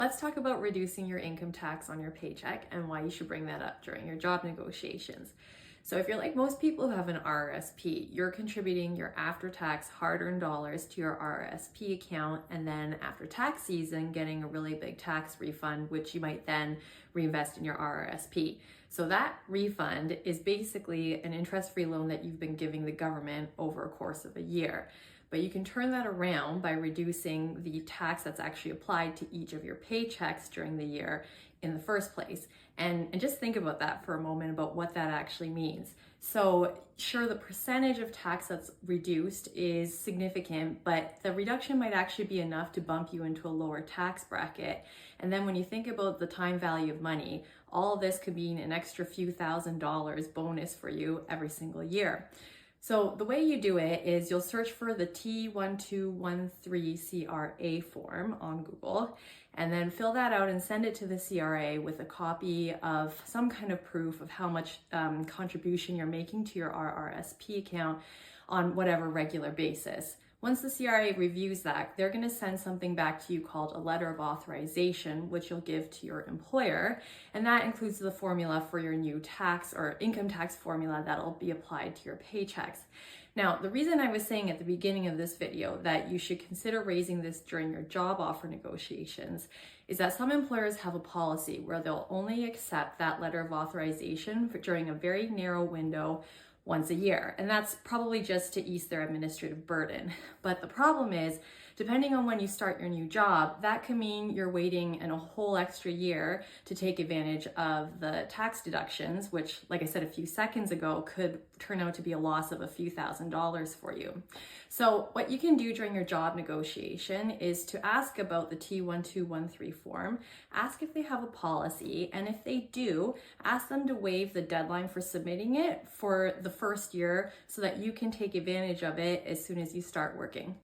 Let's talk about reducing your income tax on your paycheck and why you should bring that up during your job negotiations. So if you're like most people who have an Rrsp, you're contributing your after-tax hard-earned dollars to your Rrsp account, and then after tax season, getting a really big tax refund, which you might then reinvest in your Rrsp. So that refund is basically an interest-free loan that you've been giving the government over a course of a year. But you can turn that around by reducing the tax that's actually applied to each of your paychecks during the year in the first place. And just think about that for a moment, about what that actually means. So sure, the percentage of tax that's reduced is significant, but the reduction might actually be enough to bump you into a lower tax bracket. And then when you think about the time value of money, all of this could mean an extra few $1,000s bonus for you every single year. So the way you do it is you'll search for the T1213 CRA form on Google, and then fill that out and send it to the CRA with a copy of some kind of proof of how much contribution you're making to your Rrsp account on whatever regular basis. Once the CRA reviews that, they're going to send something back to you called a letter of authorization, which you'll give to your employer. And that includes the formula for your new tax or income tax formula that'll be applied to your paychecks. Now, the reason I was saying at the beginning of this video that you should consider raising this during your job offer negotiations is that some employers have a policy where they'll only accept that letter of authorization during a very narrow window once a year. And that's probably just to ease their administrative burden. But the problem is, depending on when you start your new job, that can mean you're waiting a whole extra year to take advantage of the tax deductions, which, like I said a few seconds ago, could turn out to be a loss of a few $1,000s for you. So what you can do during your job negotiation is to ask about the T1213 form, ask if they have a policy, and if they do, ask them to waive the deadline for submitting it for the first year so that you can take advantage of it as soon as you start working.